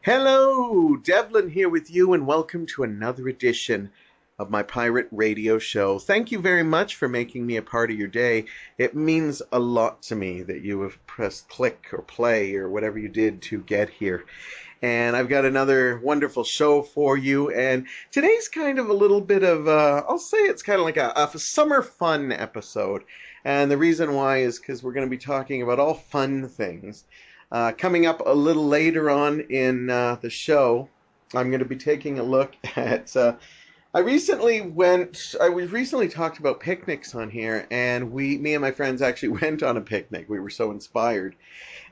Hello, Devlin here with you, and welcome to another edition of my pirate radio show. Thank you very much for making me a part of your day. It means a lot to me that you have pressed click or play or whatever you did to get here. And I've got another wonderful show for you, and today's kind of a little bit of, I'll say it's kind of like a summer fun episode. And the reason why is because we're going to be talking about all fun things. Coming up a little later on in the show, I'm going to be taking a look at. We recently talked about picnics on here, and me and my friends actually went on a picnic. We were so inspired,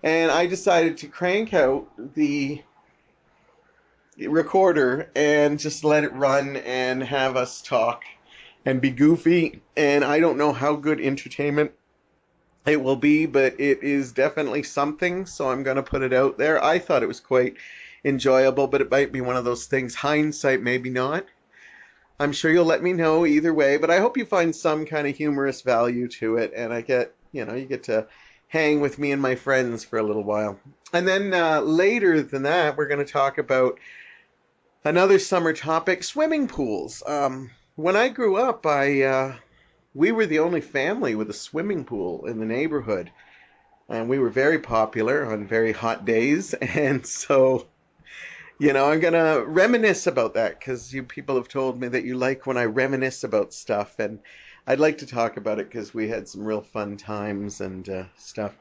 and I decided to crank out the recorder and just let it run and have us talk and be goofy. And I don't know how good entertainment it will be, but it is definitely something, so I'm going to put it out there. I thought it was quite enjoyable, but it might be one of those things. Hindsight, maybe not. I'm sure you'll let me know either way, but I hope you find some kind of humorous value to it, and you get to hang with me and my friends for a little while. And then later than that, we're going to talk about another summer topic, swimming pools. When I grew up, we were the only family with a swimming pool in the neighborhood, and we were very popular on very hot days. And so, I'm going to reminisce about that because you people have told me that you like when I reminisce about stuff, and I'd like to talk about it because we had some real fun times and stuff.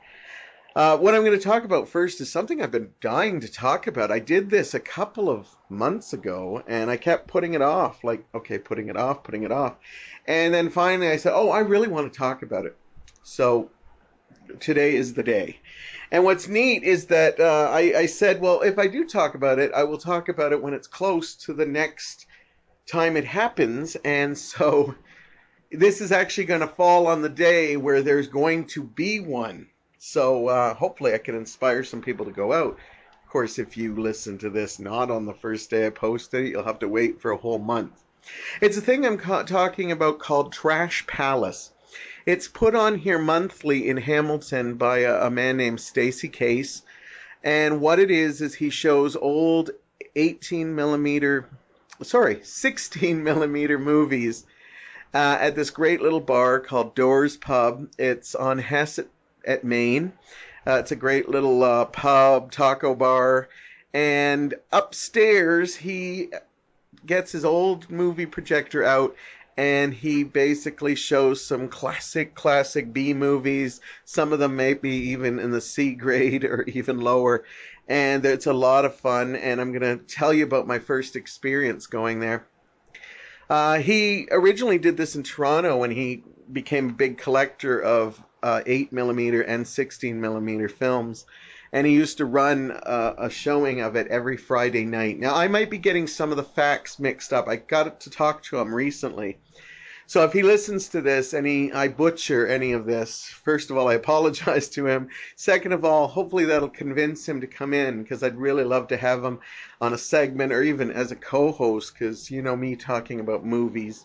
What I'm going to talk about first is something I've been dying to talk about. I did this a couple of months ago, and I kept putting it off, putting it off. And then finally I said, I really want to talk about it. So today is the day. And what's neat is that I said, well, if I do talk about it, I will talk about it when it's close to the next time it happens. And so this is actually going to fall on the day where there's going to be one. So hopefully I can inspire some people to go out. Of course, if you listen to this not on the first day I posted it, you'll have to wait for a whole month. It's a thing I'm talking about called Trash Palace. It's put on here monthly in Hamilton by a man named Stacey Case. And what it is he shows old 16 millimeter movies at this great little bar called Doors Pub. It's on Hassett at Maine. It's a great little pub, taco bar. And upstairs, he gets his old movie projector out, and he basically shows some classic B movies. Some of them may be even in the C grade or even lower. And it's a lot of fun, and I'm going to tell you about my first experience going there. He originally did this in Toronto when he became a big collector of 8 millimeter and 16 millimeter films, and he used to run a showing of it every Friday night. Now, I might be getting some of the facts mixed up. I got to talk to him recently. So if he listens to this and I butcher any of this, first of all, I apologize to him. Second of all, hopefully that'll convince him to come in, because I'd really love to have him on a segment or even as a co-host, because you know me talking about movies.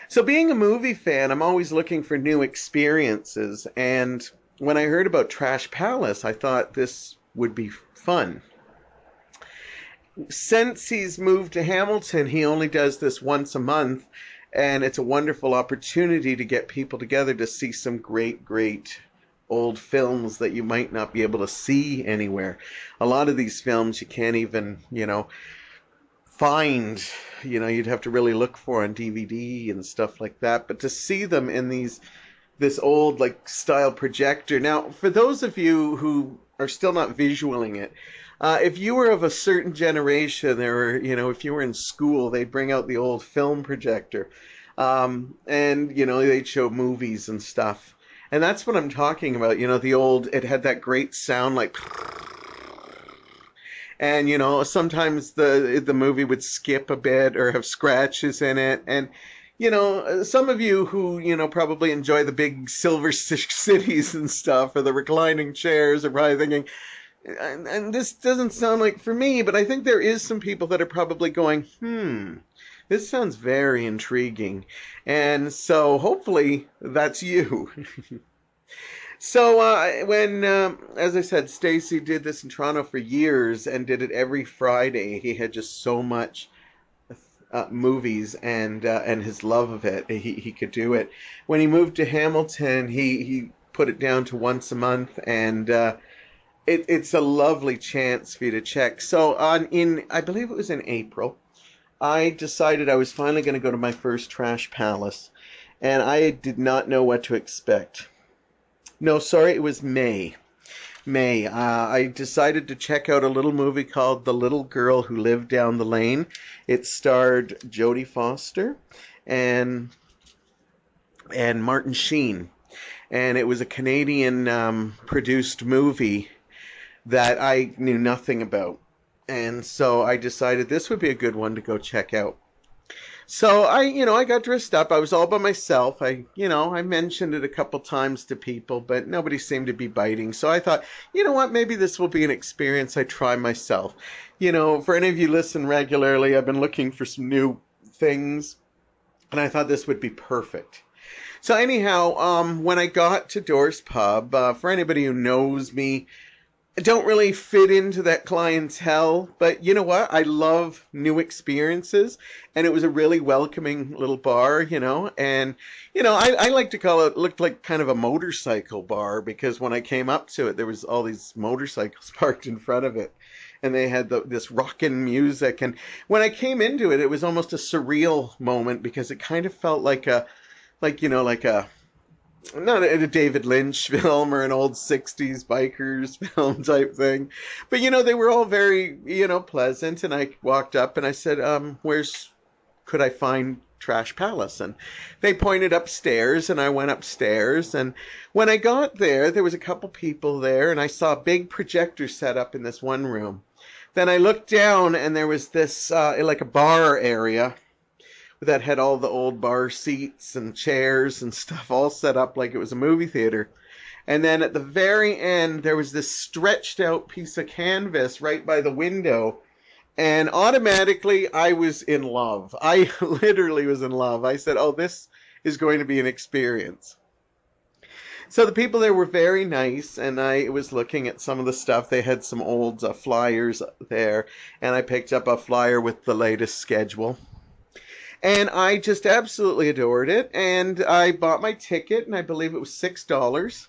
So being a movie fan, I'm always looking for new experiences. And when I heard about Trash Palace, I thought this would be fun. Since he's moved to Hamilton, he only does this once a month. And it's a wonderful opportunity to get people together to see some great old films that you might not be able to see anywhere. A lot of these films you can't even, find. You'd have to really look for on DVD and stuff like that. But to see them in this old style projector. Now, for those of you who are still not visualing it, if you were of a certain generation, or if you were in school, they'd bring out the old film projector, and they'd show movies and stuff. And that's what I'm talking about. The old, it had that great sound like. And, sometimes the movie would skip a bit or have scratches in it. And, some of you who, probably enjoy the big silver cities and stuff, or the reclining chairs, are probably thinking, and this doesn't sound like for me, but I think there is some people that are probably going, this sounds very intriguing. And so hopefully that's you. So when, as I said, Stacy did this in Toronto for years and did it every Friday. He had just so much movies and his love of it. He could do it. When he moved to Hamilton, he put it down to once a month, and it's a lovely chance for you to check. So I believe it was in April, I decided I was finally going to go to my first Trash Palace, and I did not know what to expect. No, sorry, it was May. May. I decided to check out a little movie called The Little Girl Who Lived Down the Lane. It starred Jodie Foster and Martin Sheen, and it was a Canadian produced movie that I knew nothing about. And so I decided this would be a good one to go check out. So I got dressed up. I was all by myself. I mentioned it a couple times to people, but nobody seemed to be biting. So I thought, you know what, maybe this will be an experience I try myself. For any of you listen regularly, I've been looking for some new things, and I thought this would be perfect. So anyhow, when I got to Door's Pub, for anybody who knows me, I don't really fit into that clientele, but you know what? I love new experiences, and it was a really welcoming little bar, and I like to call it, looked like kind of a motorcycle bar, because when I came up to it, there was all these motorcycles parked in front of it, and they had this rockin' music, and when I came into it, it was almost a surreal moment, because it kind of felt like a not a David Lynch film or an old 60s bikers film type thing. But, they were all very, pleasant. And I walked up and I said, could I find Trash Palace? And they pointed upstairs, and I went upstairs. And when I got there, there was a couple people there, and I saw a big projector set up in this one room. Then I looked down, and there was this, like a bar area that had all the old bar seats and chairs and stuff all set up like it was a movie theater. And then at the very end, there was this stretched out piece of canvas right by the window. And automatically, I was in love. I literally was in love. I said, oh, this is going to be an experience. So the people there were very nice, and I was looking at some of the stuff. They had some old flyers there, and I picked up a flyer with the latest schedule. And I just absolutely adored it. And I bought my ticket, and I believe it was $6.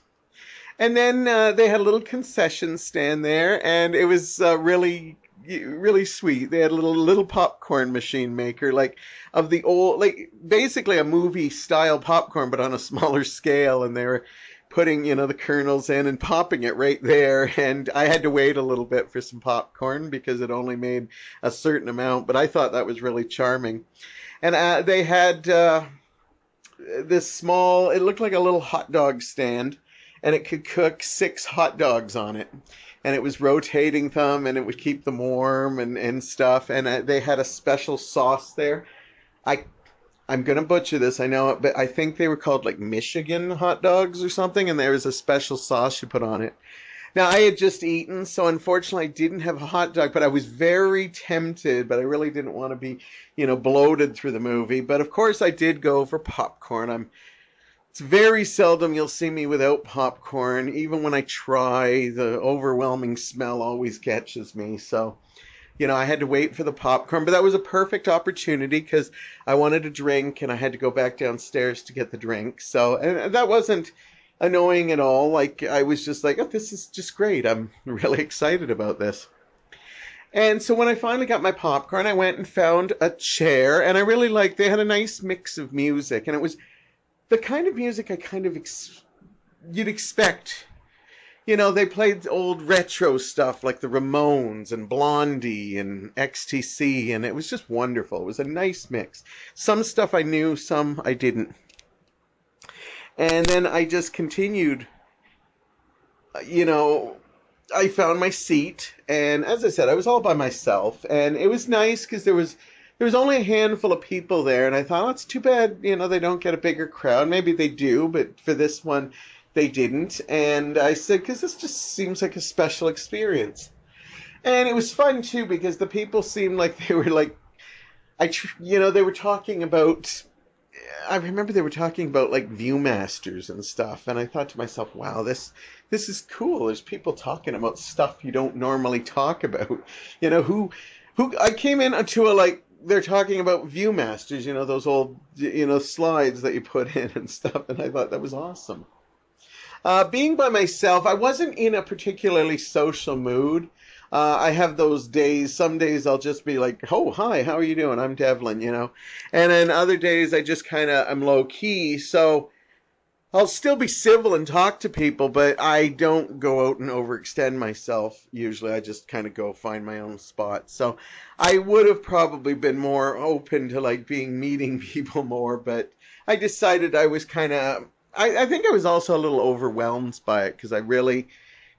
And then they had a little concession stand there, and it was really, really sweet. They had a little popcorn machine maker, like of the old, like basically a movie style popcorn, but on a smaller scale. And they were putting, the kernels in and popping it right there. And I had to wait a little bit for some popcorn because it only made a certain amount. But I thought that was really charming. And they had this small, it looked like a little hot dog stand, and it could cook 6 hot dogs on it. And it was rotating them, and it would keep them warm and stuff. And they had a special sauce there. I'm going to butcher this, I know it, but I think they were called like Michigan hot dogs or something, and there was a special sauce you put on it. Now, I had just eaten, so unfortunately I didn't have a hot dog, but I was very tempted, but I really didn't want to be, bloated through the movie. But of course I did go for popcorn. It's very seldom you'll see me without popcorn. Even when I try, the overwhelming smell always catches me. So, I had to wait for the popcorn, but that was a perfect opportunity because I wanted a drink and I had to go back downstairs to get the drink. So, and that wasn't annoying at all. Like, I was just like, oh, this is just great. I'm really excited about this. And so when I finally got my popcorn, I went and found a chair, and I really liked, they had a nice mix of music, and it was the kind of music I kind of, you'd expect. They played old retro stuff like the Ramones and Blondie and XTC, and it was just wonderful. It was a nice mix. Some stuff I knew, some I didn't. And then I just continued, I found my seat, and as I said, I was all by myself, and it was nice because there was only a handful of people there, and I thought, oh, it's too bad, they don't get a bigger crowd. Maybe they do, but for this one, they didn't. And I said, because this just seems like a special experience. And it was fun, too, because the people seemed like they were like, they were talking about I remember they were talking about like Viewmasters and stuff, and I thought to myself, wow, this is cool. There's people talking about stuff you don't normally talk about. Who I came into a like they're talking about Viewmasters, those old slides that you put in and stuff, and I thought that was awesome. Being by myself, I wasn't in a particularly social mood. I have those days. Some days I'll just be like, "Oh, hi, how are you doing? I'm Devlin." And then other days I just I'm low key. So I'll still be civil and talk to people, but I don't go out and overextend myself. Usually I just kind of go find my own spot. So I would have probably been more open to like meeting people more, but I decided I was I think I was also a little overwhelmed by it because I really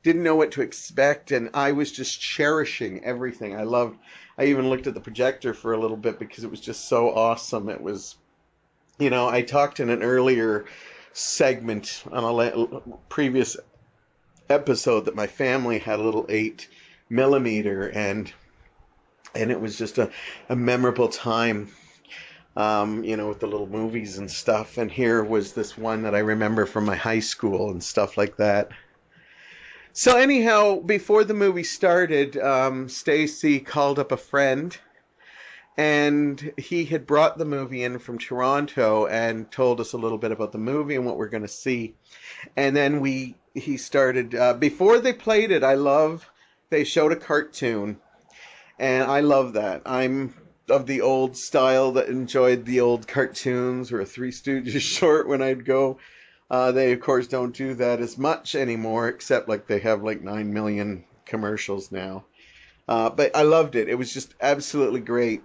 didn't know what to expect, and I was just cherishing everything. I even looked at the projector for a little bit because it was just so awesome. It was, I talked in an earlier segment on a previous episode that my family had a little 8 millimeter, and it was just a memorable time, with the little movies and stuff. And here was this one that I remember from my high school and stuff like that. So anyhow, before the movie started, Stacy called up a friend, and he had brought the movie in from Toronto and told us a little bit about the movie and what we're going to see. And then he started, before they played it, they showed a cartoon, and I love that. I'm of the old style that enjoyed the old cartoons or a Three Stooges short when I'd go. They, of course, don't do that as much anymore, except like they have like 9 million commercials now. But I loved it. It was just absolutely great.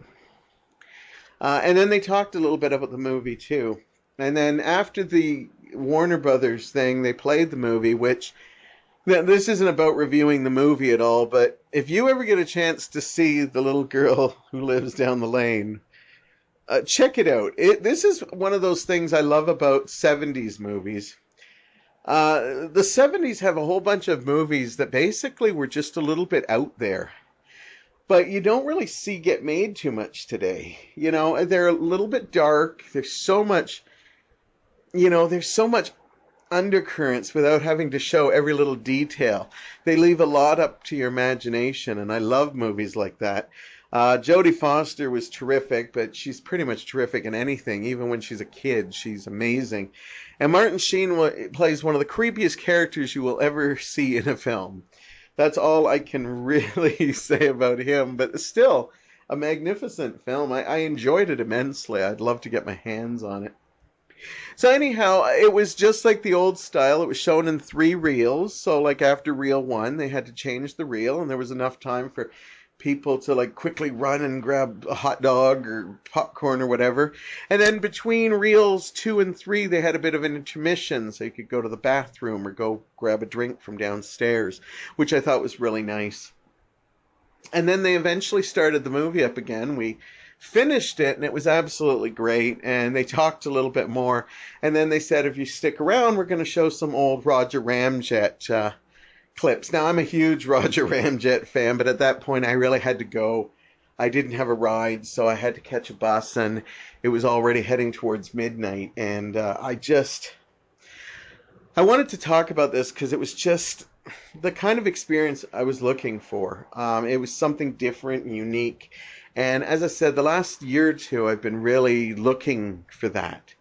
And then they talked a little bit about the movie, too. And then after the Warner Brothers thing, they played the movie, which this isn't about reviewing the movie at all, but if you ever get a chance to see The Little Girl Who Lives Down the Lane, check it out. This is one of those things I love about 70s movies. The 70s have a whole bunch of movies that basically were just a little bit out there, but you don't really see get made too much today. They're a little bit dark. There's so much undercurrents without having to show every little detail. They leave a lot up to your imagination, and I love movies like that. Jodie Foster was terrific, but she's pretty much terrific in anything. Even when she's a kid, she's amazing. And Martin Sheen plays one of the creepiest characters you will ever see in a film. That's all I can really say about him, but still a magnificent film. I enjoyed it immensely. I'd love to get my hands on it. So anyhow, it was just like the old style. It was shown in 3 reels. So like after reel 1, they had to change the reel, and there was enough time for people to like quickly run and grab a hot dog or popcorn or whatever. And then between reels 2 and 3, they had a bit of an intermission, so you could go to the bathroom or go grab a drink from downstairs, which I thought was really nice. And then they eventually started the movie up again. We finished it, and it was absolutely great, and they talked a little bit more, and then they said, if you stick around, we're going to show some old Roger Ramjet clips. Now, I'm a huge Roger Ramjet fan, but at that point, I really had to go. I didn't have a ride, so I had to catch a bus, and it was already heading towards midnight, and I wanted to talk about this because it was just the kind of experience I was looking for. It was something different and unique. And as I said, the last year or two, I've been really looking for that.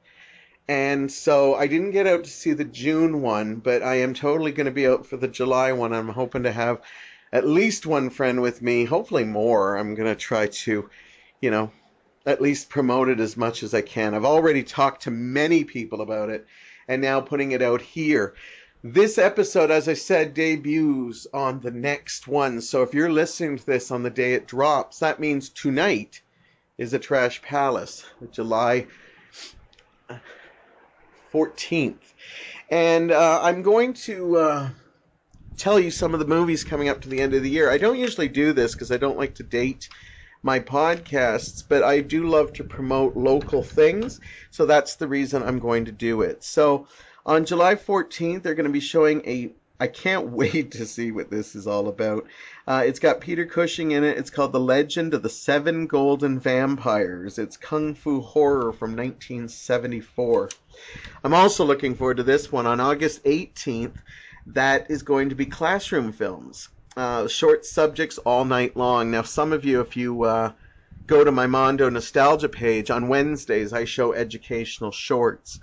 And so I didn't get out to see the June one, but I am totally going to be out for the July one. I'm hoping to have at least one friend with me, hopefully more. I'm going to try to, at least promote it as much as I can. I've already talked to many people about it, and now putting it out here. This episode, as I said, debuts on the next one. So if you're listening to this on the day it drops, that means tonight is a Trash Palace, July 14th. And I'm going to tell you some of the movies coming up to the end of the year. I don't usually do this because I don't like to date my podcasts, but I do love to promote local things. So that's the reason I'm going to do it. So on July 14th, they're going to be showing a I can't wait to see what this is all about. It's got Peter Cushing in it. It's called The Legend of the Seven Golden Vampires. It's kung fu horror from 1974. I'm also looking forward to this one on August 18th. That is going to be classroom films. Short subjects all night long. Now, some of you, if you go to my Mondo Nostalgia page, on Wednesdays I show educational shorts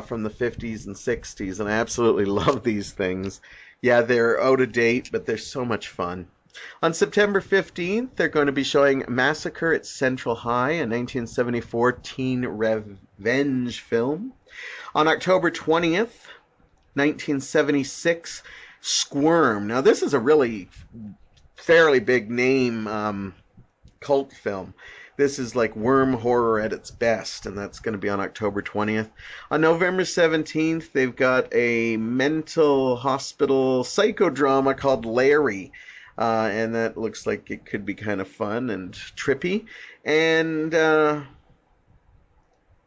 from the 50s and 60s, and I absolutely love these things. Yeah, they're out of date, but they're so much fun. On September 15th, they're going to be showing Massacre at Central High, a 1974 teen revenge film. On October 20th, 1976, Squirm. Now, this is a really fairly big name cult film. This is like worm horror at its best, and that's going to be on October 20th. On November 17th, they've got a mental hospital psychodrama called Larry, and that looks like it could be kind of fun and trippy. And a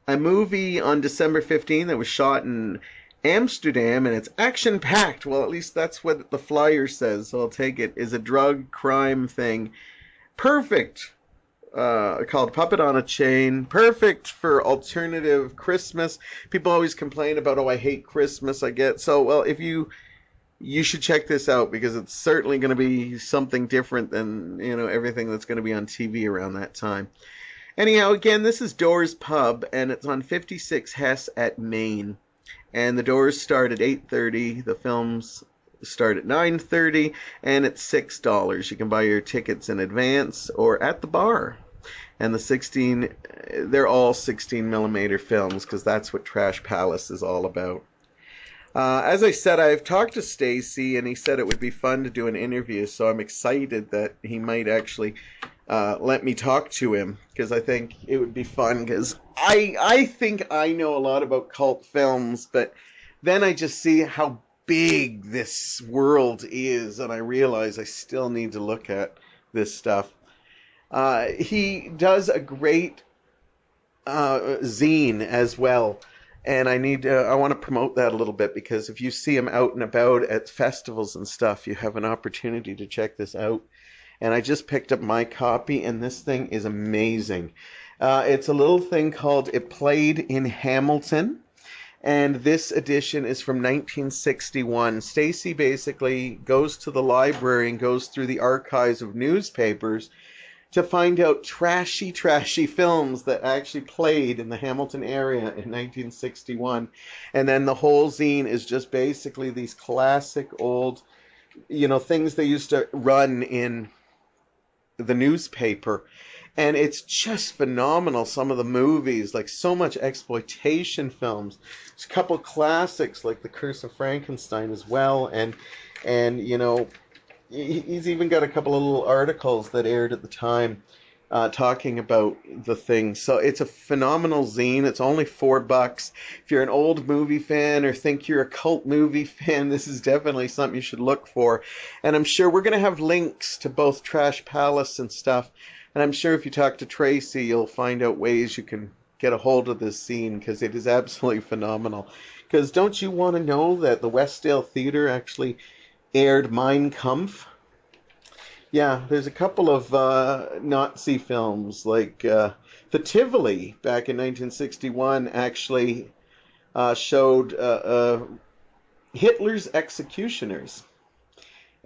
movie on December 15th that was shot in Amsterdam, and it's action-packed. Well, at least that's what the flyer says, so I'll take it. Is a drug crime thing. Perfect. Called Puppet on a Chain. Perfect for alternative Christmas. People always complain about, oh, I hate Christmas. I get so, well, if you should check this out, because it's certainly going to be something different than, everything that's going to be on TV around that time. Anyhow, again, this is Doors Pub, and it's on 56 Hess at Maine. And the doors start at 8:30. The films start at 9:30, and it's $6. You can buy your tickets in advance or at the bar. And they're all 16 millimeter films, because that's what Trash Palace is all about. As I said, I've talked to Stacy, and he said it would be fun to do an interview, so I'm excited that he might actually let me talk to him, because I think it would be fun, because I think I know a lot about cult films, but then I just see how big this world is, and I realize I still need to look at this stuff. He does a great zine as well, and I want to promote that a little bit, because if you see him out and about at festivals and stuff, you have an opportunity to check this out. And I just picked up my copy, and this thing is amazing. It's a little thing called It Played in Hamilton, and this edition is from 1961. Stacy basically goes to the library and goes through the archives of newspapers to find out trashy films that actually played in the Hamilton area in 1961. And then the whole zine is just basically these classic old, things they used to run in the newspaper. And it's just phenomenal. Some of the movies, like so much exploitation films. There's a couple classics like The Curse of Frankenstein as well. And he's even got a couple of little articles that aired at the time talking about the thing. So it's a phenomenal zine. It's only $4. If you're an old movie fan or think you're a cult movie fan, this is definitely something you should look for. And I'm sure we're going to have links to both Trash Palace and stuff. And I'm sure if you talk to Tracy, you'll find out ways you can get a hold of this scene, because it is absolutely phenomenal. Because don't you want to know that the Westdale Theater actually aired Mein Kampf? Yeah, there's a couple of Nazi films, like the Tivoli back in 1961 actually showed Hitler's Executioners.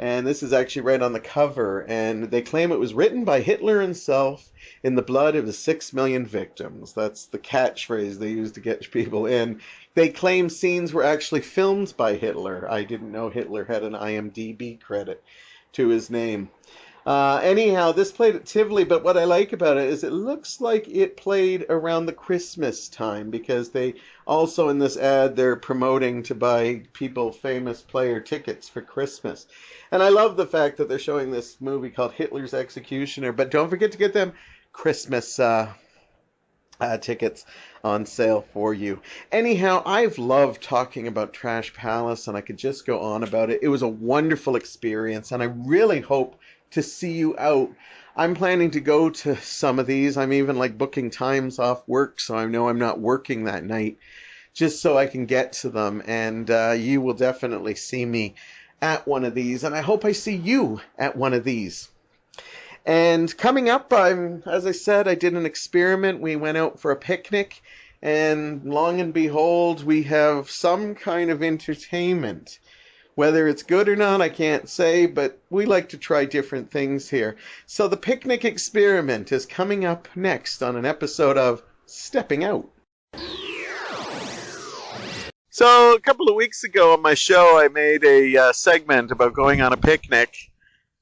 And this is actually right on the cover, and they claim it was written by Hitler himself in the blood of his 6 million victims. That's the catchphrase they used to get people in. They claim scenes were actually filmed by Hitler. I didn't know Hitler had an IMDb credit to his name. Anyhow, this played at Tivoli, but what I like about it is it looks like it played around the Christmas time, because they also in this ad, they're promoting to buy people famous player tickets for Christmas. And I love the fact that they're showing this movie called Hitler's Executioner, but don't forget to get them Christmas tickets on sale for you. Anyhow, I've loved talking about Trash Palace, and I could just go on about it. It was a wonderful experience, and I really hope to see you out. I'm planning to go to some of these. I'm even like booking times off work, so I know I'm not working that night, just so I can get to them. And you will definitely see me at one of these, and I hope I see you at one of these. And coming up, as I said, I did an experiment. We went out for a picnic, and long and behold, we have some kind of entertainment. Whether it's good or not, I can't say, but we like to try different things here. So the picnic experiment is coming up next on an episode of Stepping Out. So a couple of weeks ago on my show, I made a segment about going on a picnic.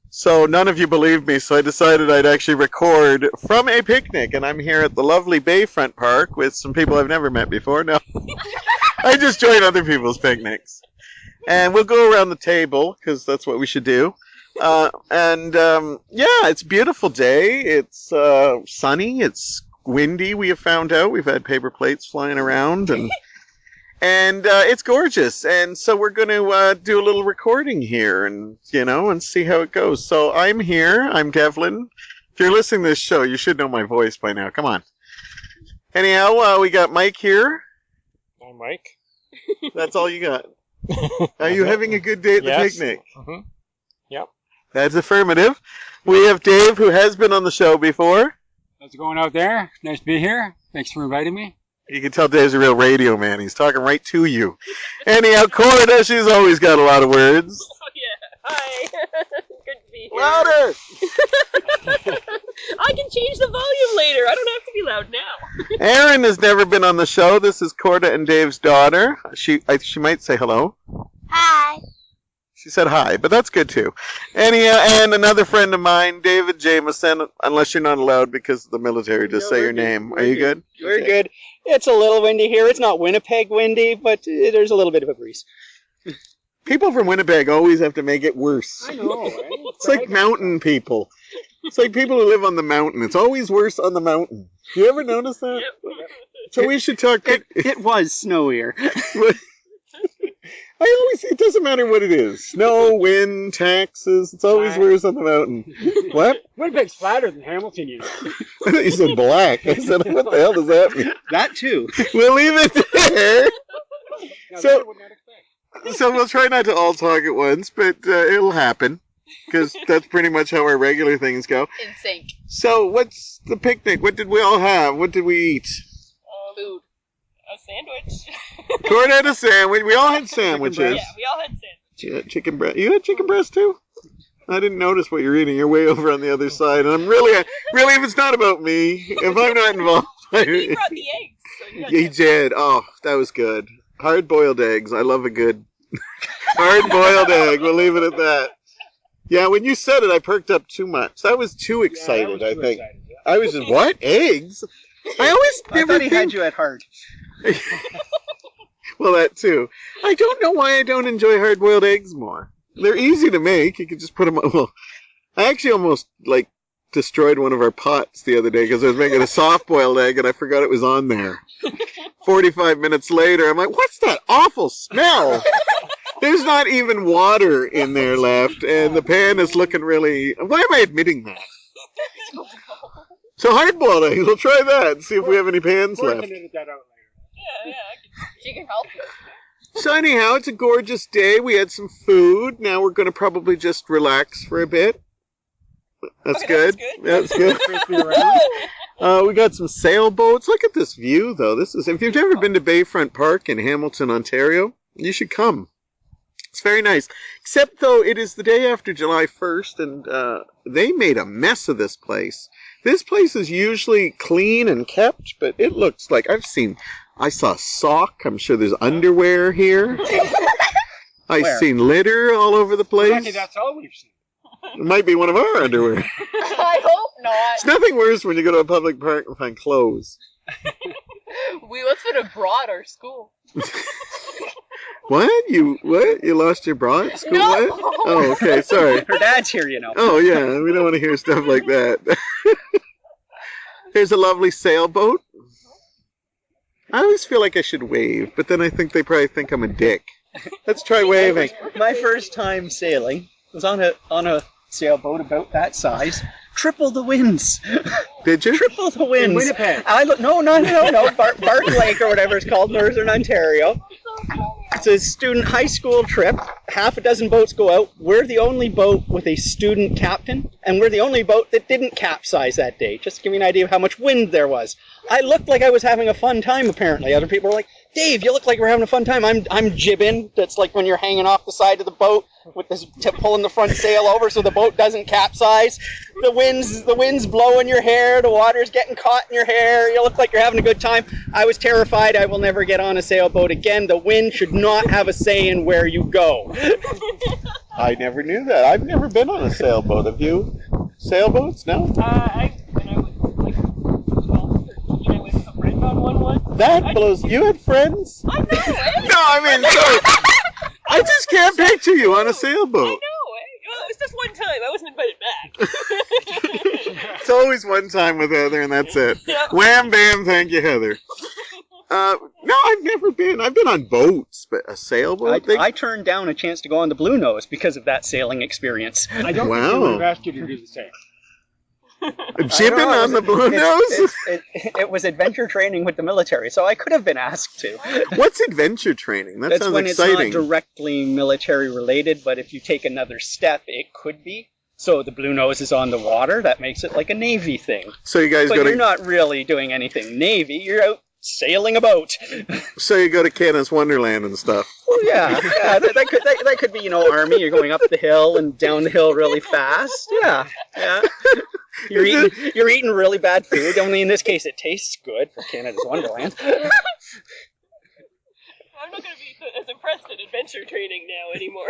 So none of you believed me, so I decided I'd actually record from a picnic. And I'm here at the lovely Bayfront Park with some people I've never met before. No, I just join other people's picnics. And we'll go around the table, because that's what we should do. Yeah, it's a beautiful day. It's sunny. It's windy, we have found out. We've had paper plates flying around. And it's gorgeous. And so we're going to do a little recording here and see how it goes. So I'm here. I'm Devlin. If you're listening to this show, you should know my voice by now. Come on. Anyhow, we got Mike here. I'm Mike. That's all you got. Are you having a good day at the picnic? Mm-hmm. Yep. That's affirmative. We have Dave, who has been on the show before. How's it going out there? Nice to be here. Thanks for inviting me. You can tell Dave's a real radio man. He's talking right to you. Anyhow, Corda, she's always got a lot of words. Oh, yeah. Hi. Good to be here. Louder! I can change the volume later. I don't have to be loud now. Erin has never been on the show. This is Corda and Dave's daughter. She might say hello. Hi. She said hi, but that's good too. Anyhow, and another friend of mine, David Jameson, unless you're not allowed because of the military, just say your name. Are you good? We're good. It's a little windy here. It's not Winnipeg windy, but there's a little bit of a breeze. People from Winnipeg always have to make it worse. I know, right? It's like mountain people. It's like people who live on the mountain. It's always worse on the mountain. You ever notice that? Yep. So we should talk... It was snowier. I always say it doesn't matter what it is. Snow, wind, taxes. It's always worse on the mountain. What? Winnipeg's flatter than Hamilton, you know. I thought you said black. I said, what the hell does that mean? That too. We'll leave it there. Now, So- that I would not expect. So we'll try not to all talk at once, but it'll happen. Because that's pretty much how our regular things go. In sync. So what's the picnic? What did we all have? What did we eat? Food. A sandwich. Corn had a sandwich. We all had sandwiches. Yeah, we all had sandwich. You had chicken breast. You had chicken breast too? I didn't notice what you're eating. You're way over on the other side. And I'm really, if it's not about me, if I'm not involved. He brought the eggs. So He did. Oh, that was good. Hard-boiled eggs. I love a good hard-boiled egg. We'll leave it at that. Yeah, when you said it, I perked up too much. I was too excited, I think. I was just, what? Eggs? I thought he had you at heart. Well, that too. I don't know why I don't enjoy hard-boiled eggs more. They're easy to make. You can just put them... Well, I actually almost, destroyed one of our pots the other day because I was making a soft-boiled egg and I forgot it was on there. 45 minutes later, I'm like, what's that awful smell? There's not even water in there left, and the pan is looking really... Why am I admitting that? So hard-boiled eggs, we'll try that and see if we have any pans We're left. going to edit that out later. Yeah, she can help you. So anyhow, it's a gorgeous day. We had some food. Now we're going to probably just relax for a bit. That's Okay, good. that's good. That's good. We got some sailboats. Look at this view, though. If you've never been to Bayfront Park in Hamilton, Ontario, you should come. It's very nice. Except, though, it is the day after July 1st, and they made a mess of this place. This place is usually clean and kept, but it looks like I saw a sock. I'm sure there's underwear here. I've seen litter all over the place. Lucky that's all we've seen. It might be one of our underwear. I hope not. It's nothing worse when you go to a public park and find clothes. That's what it brought our school. What? You lost your bra at school? No. What? Oh, okay, sorry. Her dad's here, you know. Oh, yeah, we don't want to hear stuff like that. Here's a lovely sailboat. I always feel like I should wave, but then I think they probably think I'm a dick. Let's try waving. My first time sailing was on a sailboat about that size. Triple the winds. Did you? Triple the winds. In Winnipeg. No. Bark Lake or whatever it's called, Northern Ontario. It's a student high school trip. Half a dozen boats go out. We're the only boat with a student captain, and we're the only boat that didn't capsize that day. Just to give you an idea of how much wind there was. I looked like I was having a fun time, apparently. Other people were like, Dave, you look like we're having a fun time. I'm jibbing. That's like when you're hanging off the side of the boat with this pulling the front sail over so the boat doesn't capsize. The wind's blowing your hair. The water's getting caught in your hair. You look like you're having a good time. I was terrified. I will never get on a sailboat again. The wind should not have a say in where you go. I never knew that. I've never been on a sailboat. Have you? Sailboats? No? When I was like 12 or 13, I went with a friend on one. That blows. You had friends? I know, eh? No, I mean, sorry. I just can't picture you on a sailboat. I know, eh? Well, it was just one time. I wasn't invited back. It's always one time with Heather, and that's it. Yeah. Wham, bam, thank you, Heather. No, I've never been. I've been on boats, but a sailboat? I turned down a chance to go on the Blue Nose because of that sailing experience. I don't think they Wow. would have asked you to do the same. Jibbing on the Blue Nose? It was adventure training with the military, so I could have been asked to. What's adventure training? That That's sounds when exciting. it's not directly military related, but if you take another step, it could be. So the Blue Nose is on the water. That makes it like a Navy thing. So you guys But go you're to not really doing anything Navy. You're out sailing a boat. Canada's Wonderland and stuff. Oh yeah, that could be Army. You're going up the hill and down the hill really fast. Yeah. You're eating really bad food. Only in this case, it tastes good for Canada's Wonderland. I'm not going to be as impressed at adventure training now anymore.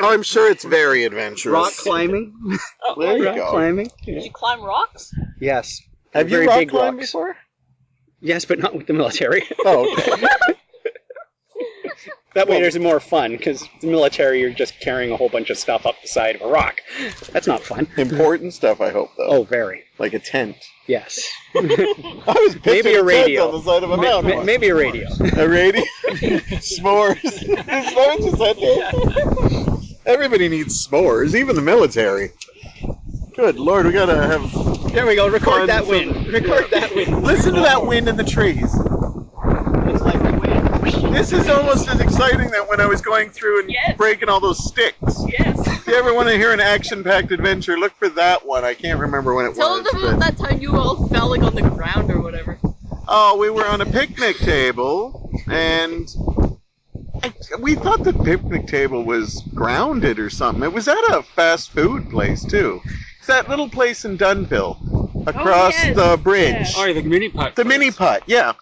Oh, I'm sure it's very adventurous. Rock climbing. Oh, There you Rock go. climbing. Did you climb rocks? Yes. Have you Very rock big climbed rocks. before? Yes, but not with the military. Oh, okay. That way there's more fun, because the military, you're just carrying a whole bunch of stuff up the side of a rock. That's not fun. Important stuff, I hope, though. Oh, very. Like a tent. Yes. I was Maybe a picturing radio. tent on the side of a mountain. Maybe a radio. A radio? S'mores. Is that what you said there? Everybody needs s'mores, even the military. Good Lord, we gotta have... There we go. Record Fun. that wind. Record that wind. Listen to that wind in the trees. It's like the wind. This is almost as exciting than when I was going through and Yes. breaking all those sticks. Yes. If you ever want to hear an action-packed adventure, look for that one. I can't remember when it Tell was. them about but- that time you all fell like on the ground or whatever. Oh, we were on a picnic table, and we thought the picnic table was grounded or something. It was at a fast food place, too. It's that little place in Dunville, across yes. the bridge. Oh, the mini putt. The mini putt, yeah.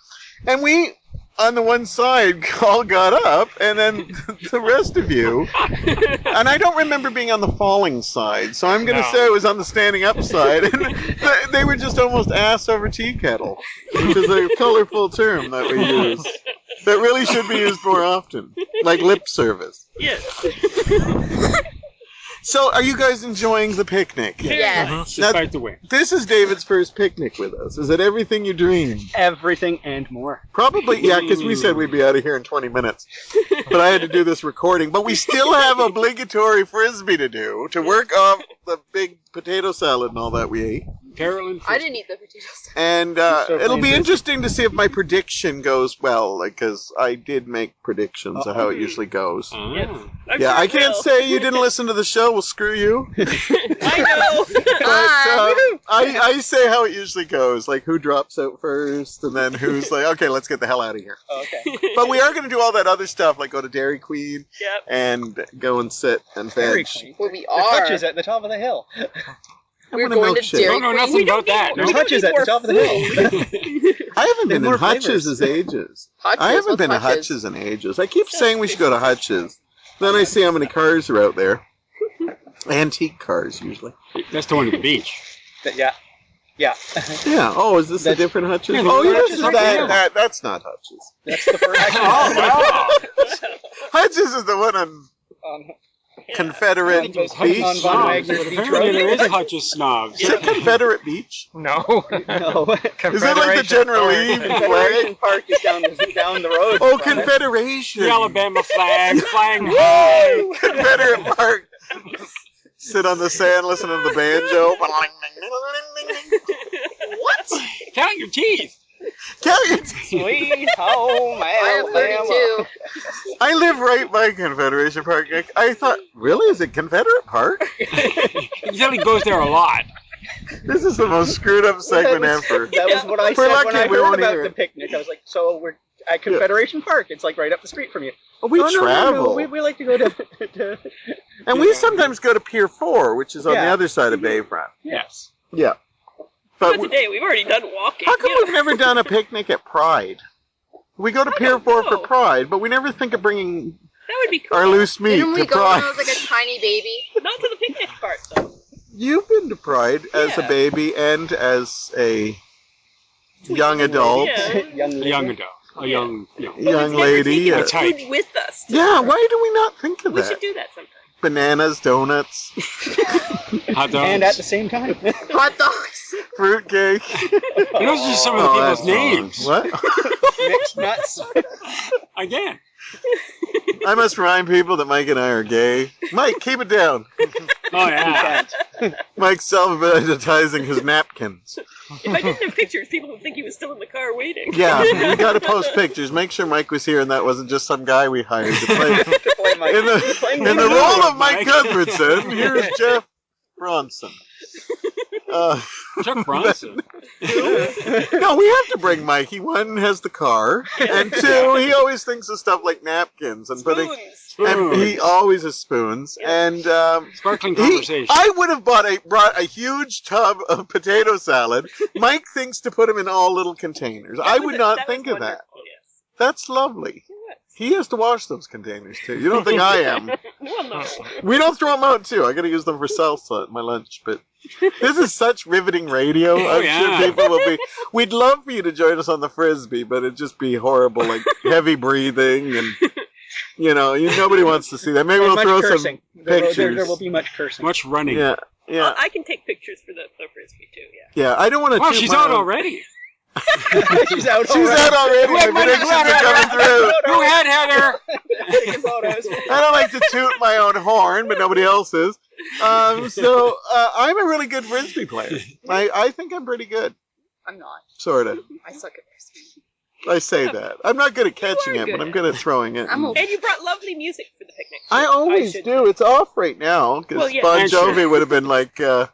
And we, on the one side, all got up, and then the rest of you, and I don't remember being on the falling side, so I'm going to No. say it was on the standing up side, and they were just almost ass over tea kettle, which is a colorful term that we use, that really should be used more often, like lip service. Yes. So, are you guys enjoying the picnic? Yes. Despite the wind. This is David's first picnic with us. Is it everything you dreamed? Everything and more. Probably, yeah, because we said we'd be out of here in 20 minutes. But I had to do this recording. But we still have obligatory frisbee to do to work off the big potato salad and all that we ate. Carolyn. I didn't eat the potatoes. And it'll be interesting to see if my prediction goes well, because I did make predictions of how it usually goes. Yes. Oh. I'm Yeah, sure I it can't will. say you didn't listen to the show. Well, screw you. I know. But I say how it usually goes, like who drops out first, and then who's like, okay, let's get the hell out of here. Okay. But we are going to do all that other stuff, like go to Dairy Queen Yep. and go and sit and Very veg. quaint. Well, we The are. touch is at the top of the hill. We're want a going to milkshake. Dairy Don't know Queen. nothing We don't about that. need- No. we don't Hutch's need at the more top of the food. I haven't been in more Hutch's flavors. as ages. Hutch's, I haven't what's been to Hutch's? Hutch's in ages. I keep saying we should go to Hutch's. Then I see how many cars are out there. Antique cars, usually. That's the one at the beach. Yeah. Yeah. Yeah. Oh, is this a That's- different Hutch's? Yeah, Oh, the yes, Hutch's right there. that's not Hutch's. That's the first. Oh, wow. Hutch's is the one on Confederate Hutch's Beach. on Von Wagner's But Beach apparently there Road. is Hutch's snobs. Is it Confederate Beach? No. No. Is it like the General Lee Confederation flag? Park is down the road. Oh, from it. Confederation. The Alabama flag flying high. Confederate Park. Sit on the sand, listen to the banjo. What? Count your teeth. Count your teeth. Sweet home I have Alabama. 32. I live right by Confederation Park. I thought, really? Is it Confederate Park? He said he goes there a lot. This is the most screwed up segment ever. That was what I We're said lucky when I we heard won't about hear the it. picnic. I was like, so we're at Confederation Park. It's like right up the street from you. We No, travel. we like to go to And we sometimes go to Pier 4, which is on the Yeah. other side of Bayfront. Yes. Yeah. But But today we've already done walking. how come we've never done a picnic at Pride? We go to Pier don't 4 for know. Pride, but we never think of bringing That would be cool. our loose meat Didn't we to go when Pride. I was like a tiny baby? Not to the picnic part, though. You've been to Pride as a Yeah. baby and as a young adult. Yeah. young A young adult. A young, But we've Young never lady. taken That's food height. with us. Yeah, why do we not think of We that? should do that sometime. Bananas, donuts, hot dogs. And at the same time. Hot dogs. fruitcake. Those are just some of the Oh, people's that's wrong. names. What? Mixed nuts. Again. I must remind people that Mike and I are gay. Mike, keep it down. Oh, yeah. Mike's self-advertising his napkins. If I didn't have pictures, people would think he was still in the car waiting. Yeah, we got to post pictures. Make sure Mike was here and that wasn't just some guy we hired to play. To play Mike. In the role of Mike Cuthbertson, here's Jeff Bronson. Chuck Bronson. No, we have to bring Mikey. One has the car, and two, he always thinks of stuff like napkins and putting. Spoons. And he always has spoons, and Sparkling conversation. I would have brought a huge tub of potato salad. Mike thinks to put them in all little containers. I would not think of that. Wonderful, yes. That's lovely. Yes. He has to wash those containers too. You don't think I am? Well, no. We don't throw them out too. I got to use them for salsa at my lunch. But this is such riveting radio. Oh, I'm yeah. sure people will be. We'd love for you to join us on the frisbee, but it'd just be horrible, like heavy breathing and. Nobody wants to see that. Maybe And we'll much throw cursing. some There pictures. will be much cursing. Much running. Yeah, yeah, I can take pictures for the frisbee too. Yeah. yeah. I don't want to. Wow, she's out already. She's out She's out already. My Wait, predictions are coming through. Go ahead, Heather. Taking photos. I don't like to toot my own horn, but nobody else is. So I'm a really good frisbee player. I think I'm pretty good, I'm not. sort of. I suck at frisbee. I say that. I'm not good at catching are it, but good I'm good at throwing it. I'm okay. And you brought lovely music for the picnic. I always should- do. It's off right now because Well, yeah, Bon and sure. Jovi would have been like, Well,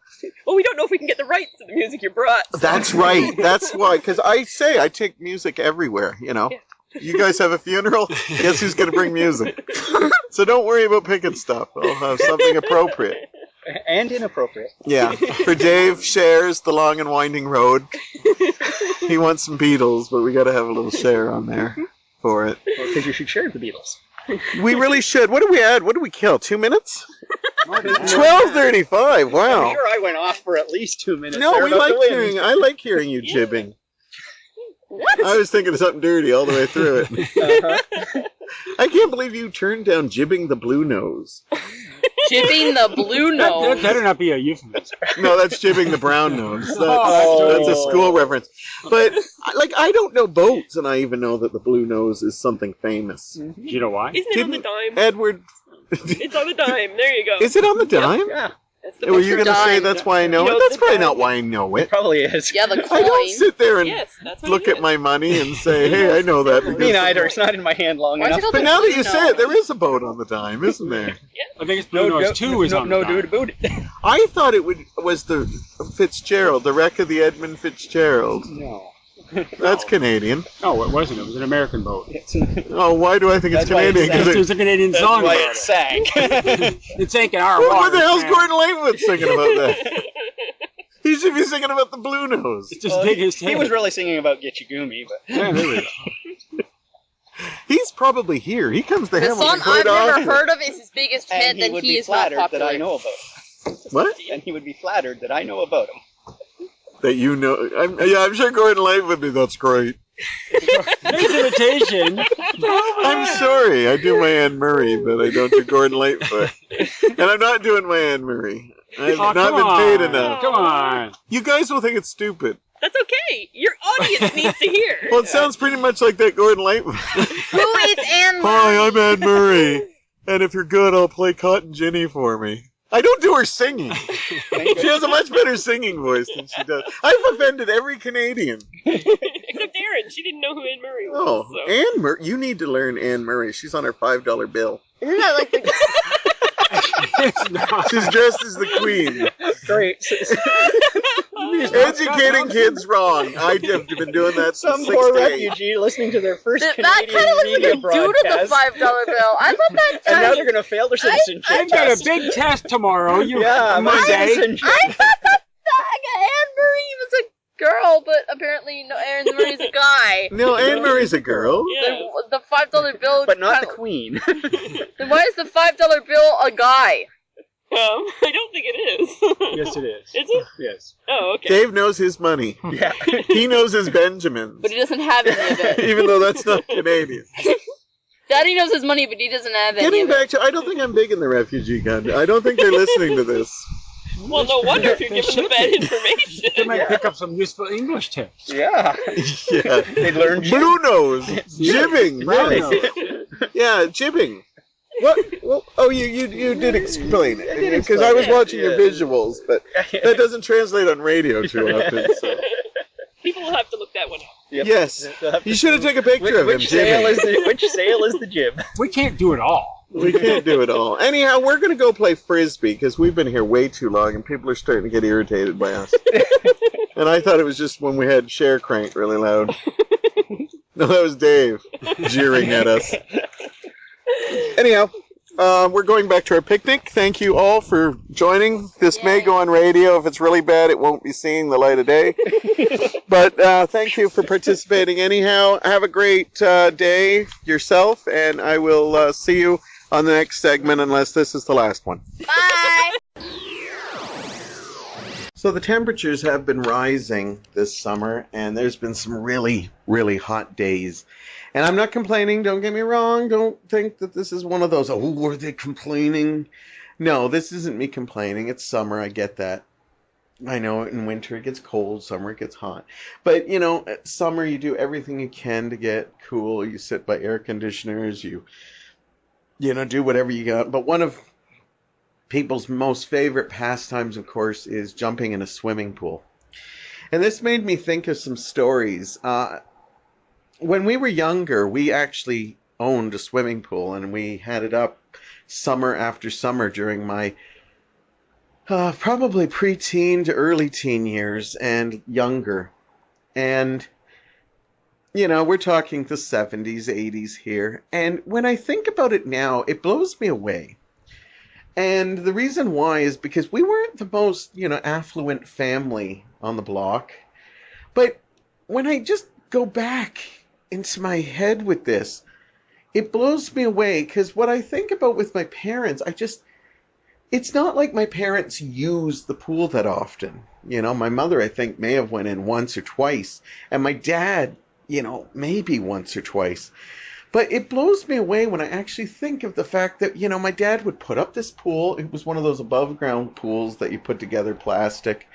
we don't know if we can get the rights to the music you brought. so- "That's right. That's why." Because I take music everywhere. Yeah. You guys have a funeral. Guess who's going to bring music? So don't worry about picking stuff. I'll have something appropriate. And inappropriate. Yeah. For Dave shares the long and winding road. He wants some Beatles, but we got to have a little share on there for it. Because you should share the Beatles. We really should. What do we add? What do we kill? 2 minutes? 12:35. I'm Wow. sure I went off for at least 2 minutes. No, there we about like the wind. hearing. I like hearing you jibbing. I was thinking of something dirty all the way through it. Uh-huh. I can't believe you turned down jibbing the blue nose. Jibbing the blue That nose. better not be a euphemism. No, that's jibbing the brown nose. That's, Oh. that's a school reference. But I don't know boats, and I even know that the blue nose is something famous. Do you know why? Isn't it on the dime? Edward, It's on the dime. There you go. is it on the dime? Yeah, That's the Were you picture. going to say Dime. that's why I know No, it? That's the probably dime. not why I know it it. probably is. Yeah, the I don't coin. sit there and Yes, that's what look it at is. my money and say, hey, I know that. Me Because... neither. It's not in my hand long Why is enough. it called But the now that blue you say it, nose? there is a boat on the dime, isn't there? I think it's Blue Nose 2 is on no the dude dime. about it. I thought it was the Fitzgerald, the wreck of the Edmund Fitzgerald. No. That's Canadian. No, it wasn't. It was an American boat. Oh, why do I think it's That's why Canadian? it's 'Cause There's a Canadian That's song why about it sank. it. It sank in our What water. the hell's man. Gordon Lightfoot singing about that? He should be singing about the blue nose. It's just dig his he head. was really singing about Get You Goomy, but Yeah, there we go. He's probably here. He comes to The Hamilton song quite I've often. never heard of is his biggest hit, and he then would he be is not flattered that popular. I know about him. What? And he would be flattered that I know about him. That you know? I'm sure Gordon Lightfoot would be. That's great. Nice imitation. I'm sorry. I do my Anne Murray, but I don't do Gordon Lightfoot. And I'm not doing my Anne Murray. I've Oh, not come been paid on. enough. Come on. You guys will think it's stupid. That's okay. Your audience needs to hear. Well, it sounds pretty much like that Gordon Lightfoot. Who is Anne Hi, I'm Anne Murray. And if you're good, I'll play Cotton Ginny for me. I don't do her singing. She has a much better singing voice than she does. I've offended every Canadian. Except Karen. She didn't know who Anne Murray was. Oh, So. Anne Murray. You need to learn Anne Murray. She's on her $5 bill. Isn't that like the It's not. She's dressed as the queen. Great. Educating kids wrong. I have been doing that Some since poor 6 to 8. refugee listening to their first that Canadian kind of looks media like a dude with a broadcast, $5 bill. I thought that. and now they're going to fail their citizenship I've got a test. big test tomorrow. Yeah, my Monday. citizenship. I thought that Anne Marie was a girl, but apparently no. Anne Marie's a guy. No, Anne Murray's a girl. Yeah. The $5 bill, But not the kinda- queen. Then why is the $5 bill a guy? I don't think it is. Yes, it is. Is it? Yes. Oh, okay. Dave knows his money. Yeah. He knows his Benjamins. But he doesn't have any of it. Even though that's not Canadian. Daddy knows his money, but he doesn't have any Getting of it. back to, I don't think I'm big in the refugee country. I don't think they're listening to this. Well, no wonder if you're They giving them should bad be. information. They might Yeah. pick up some useful English tips. Yeah. Yeah. They learned Blue nose. Jibbing. Brown Yes. nose. Yeah, jibbing. What? Well, oh, you did explain I it. did Because explain I was it, watching your yeah. visuals, but that doesn't translate on radio too often. So. People will have to look that one up. Yep. Yes. They'll have You to should have see taken a picture of him which sail is jibbing. which sail is the jib? We can't do it all. We can't do it all. Anyhow, we're going to go play Frisbee because we've been here way too long and people are starting to get irritated by us. And I thought it was just when we had Share Crank really loud. No, that was Dave jeering at us. Anyhow, we're going back to our picnic. Thank you all for joining. This may go on radio. If it's really bad, it won't be seeing the light of day. But thank you for participating anyhow. Have a great day yourself, and I will see you on the next segment unless this is the last one. Bye! So the temperatures have been rising this summer, and there's been some really, really hot days. And I'm not complaining, don't get me wrong. Don't think that this is one of those, oh, were they complaining? No, this isn't me complaining. It's summer, I get that. I know in winter it gets cold, summer it gets hot. But, you know, at summer you do everything you can to get cool. You sit by air conditioners, you know, do whatever you got. But one of people's most favorite pastimes, of course, is jumping in a swimming pool. And this made me think of some stories. When we were younger, we actually owned a swimming pool, and we had it up summer after summer during my probably preteen to early teen years and younger. And, you know, we're talking the 70s, 80s here. And when I think about it now, it blows me away. And the reason why is because we weren't the most, you know, affluent family on the block. But when I just go back into my head with this, it blows me away, because what I think about with my parents, it's not like my parents used the pool that often. You know, my mother, I think, may have went in once or twice, and my dad, you know, maybe once or twice. But it blows me away when I actually think of the fact that, you know, my dad would put up this pool. It was one of those above ground pools that you put together, plastic.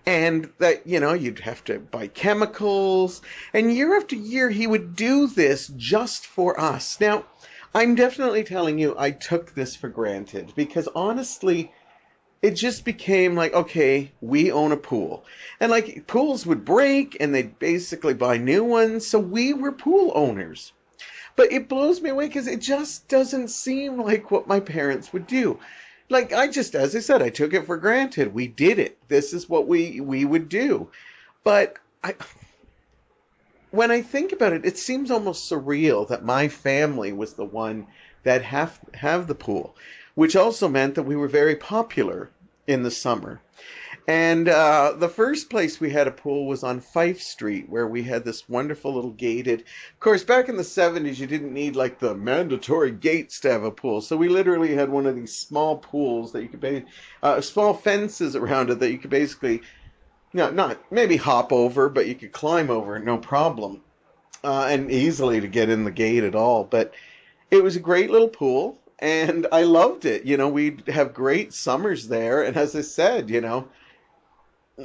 And that, you know, you'd have to buy chemicals. And year after year, he would do this just for us. Now, I'm definitely telling you, I took this for granted. Because honestly, it just became like, okay, we own a pool. And like, pools would break and they'd basically buy new ones. So we were pool owners. But it blows me away because it just doesn't seem like what my parents would do. Like, as I said, I took it for granted. We did it. This is what we would do. But when I think about it, it seems almost surreal that my family was the one that have the pool, which also meant that we were very popular in the summer. And the first place we had a pool was on Fife Street, where we had this wonderful little gated. Of course, back in the 70s, you didn't need like the mandatory gates to have a pool. So we literally had one of these small pools that you could small fences around it that you could basically, not maybe hop over, but you could climb over, no problem, and easily to get in the gate at all. But it was a great little pool, and I loved it. You know, we'd have great summers there, and as I said, you know,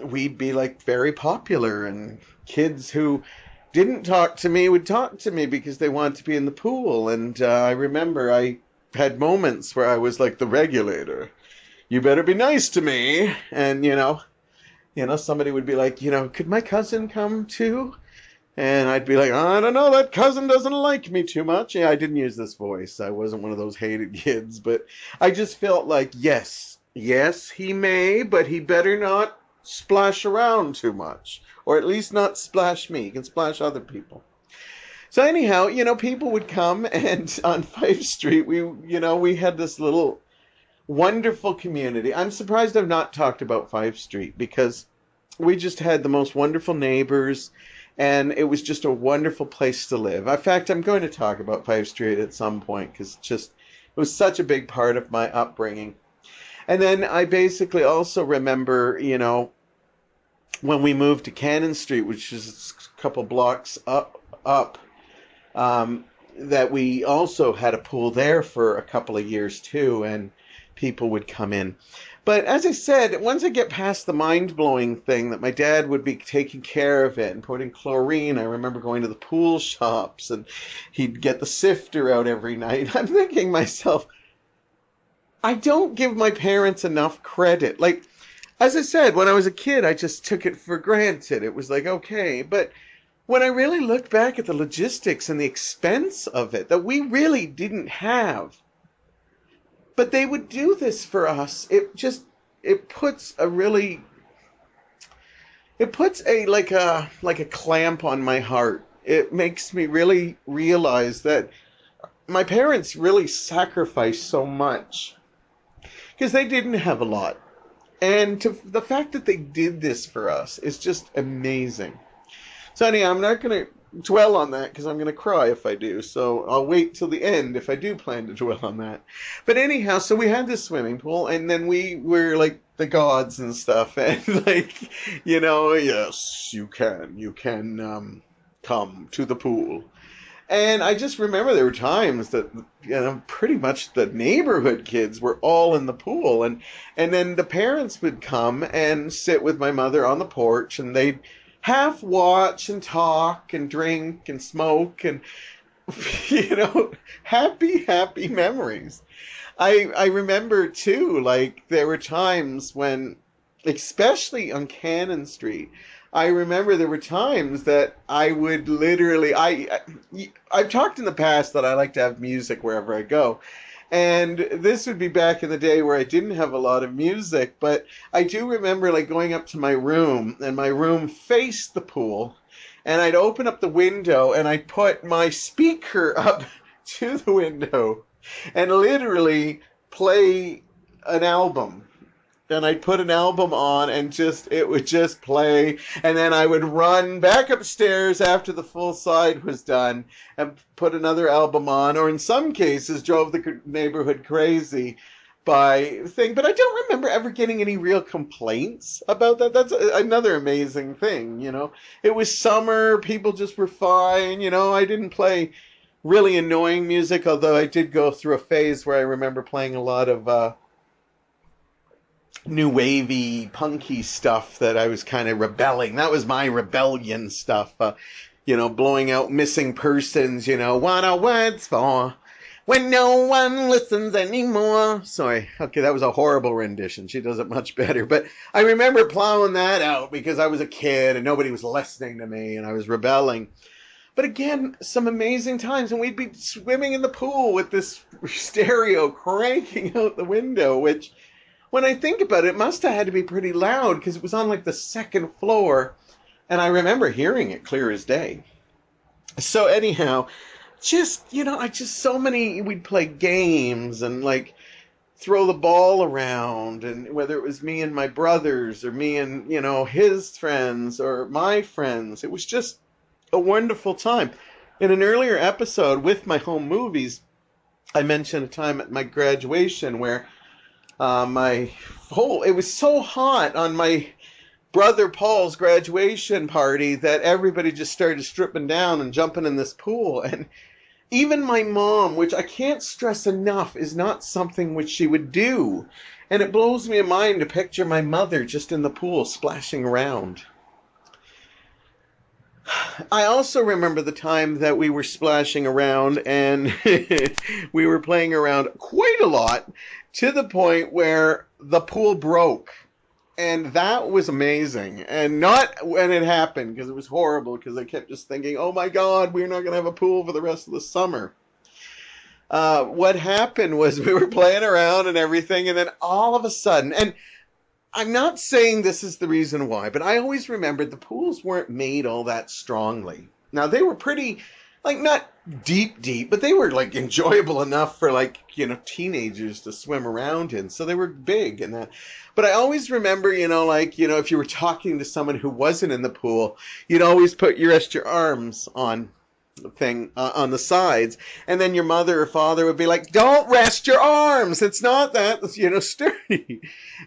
we'd be like very popular, and kids who didn't talk to me would talk to me because they wanted to be in the pool. And I remember I had moments where I was like the regulator. You better be nice to me. And, you know, somebody would be like, you know, could my cousin come too? And I'd be like, I don't know, that cousin doesn't like me too much. Yeah, I didn't use this voice. I wasn't one of those hated kids, but I just felt like, yes, he may, but he better not splash around too much. Or at least not splash me. He can splash other people. So anyhow, people would come, and on Fife Street, we had this little wonderful community. I'm surprised I've not talked about Fife Street, because we just had the most wonderful neighbors, and it was just a wonderful place to live. In fact, I'm going to talk about Fife Street at some point, because it was such a big part of my upbringing. And then I basically also remember, when we moved to Cannon Street, which is a couple blocks up, that we also had a pool there for a couple of years too, and people would come in. But as I said, once I get past the mind-blowing thing that my dad would be taking care of it and putting chlorine, I remember going to the pool shops and he'd get the sifter out every night. I'm thinking to myself, I don't give my parents enough credit. Like, as I said, when I was a kid, I just took it for granted. It was like, okay. But when I really looked back at the logistics and the expense of it, that we really didn't have, but they would do this for us. It puts a clamp on my heart. It makes me really realize that my parents really sacrificed so much because they didn't have a lot. And the fact that they did this for us is just amazing. So anyhow, I'm not going to dwell on that because I'm going to cry if I do. So I'll wait till the end if I do plan to dwell on that. But anyhow, so we had this swimming pool, and then we were like the gods and stuff. And like, yes, you can come to the pool. And I just remember there were times that, pretty much the neighborhood kids were all in the pool. And then the parents would come and sit with my mother on the porch, and they'd half watch and talk and drink and smoke and, happy memories. I remember too, like there were times when, especially on Cannon Street, I remember there were times that I would literally, I've talked in the past that I like to have music wherever I go. And this would be back in the day where I didn't have a lot of music, but I do remember like going up to my room, and my room faced the pool, and I'd open up the window and I'd put my speaker up to the window and literally play an album. And I'd put an album on and it would just play. And then I would run back upstairs after the full side was done and put another album on. Or in some cases, drove the neighborhood crazy by thing. But I don't remember ever getting any real complaints about that. That's another amazing thing, It was summer. People just were fine. I didn't play really annoying music, although I did go through a phase where I remember playing a lot of new wavy, punky stuff that I was kind of rebelling. That was my rebellion stuff. Blowing out Missing Persons, what are words for when no one listens anymore. Sorry. Okay, that was a horrible rendition. She does it much better. But I remember plowing that out because I was a kid and nobody was listening to me and I was rebelling. But again, some amazing times. And we'd be swimming in the pool with this stereo cranking out the window, which, when I think about it, it must have had to be pretty loud because it was on like the second floor. And I remember hearing it clear as day. So anyhow, we'd play games and like throw the ball around. And whether it was me and my brothers or me and, his friends or my friends, it was just a wonderful time. In an earlier episode with my home movies, I mentioned a time at my graduation where it was so hot on my brother Paul's graduation party that everybody just started stripping down and jumping in this pool. And even my mom, which I can't stress enough, is not something which she would do. And it blows me a mind to picture my mother just in the pool splashing around. I also remember the time that we were splashing around and we were playing around quite a lot, to the point where the pool broke. And that was amazing. And not when it happened, because it was horrible, because I kept just thinking, oh my God, we're not going to have a pool for the rest of the summer. What happened was we were playing around and everything, and then all of a sudden, and I'm not saying this is the reason why, but I always remembered the pools weren't made all that strongly. Now, they were pretty, like, not deep, but they were, like, enjoyable enough for, like, you know, teenagers to swim around in. So they were big and that. But I always remember, you know, like, you know, if you were talking to someone who wasn't in the pool, you'd always rest your arms on thing on the sides, and then your mother or father would be like, don't rest your arms, it's not that, you know, sturdy.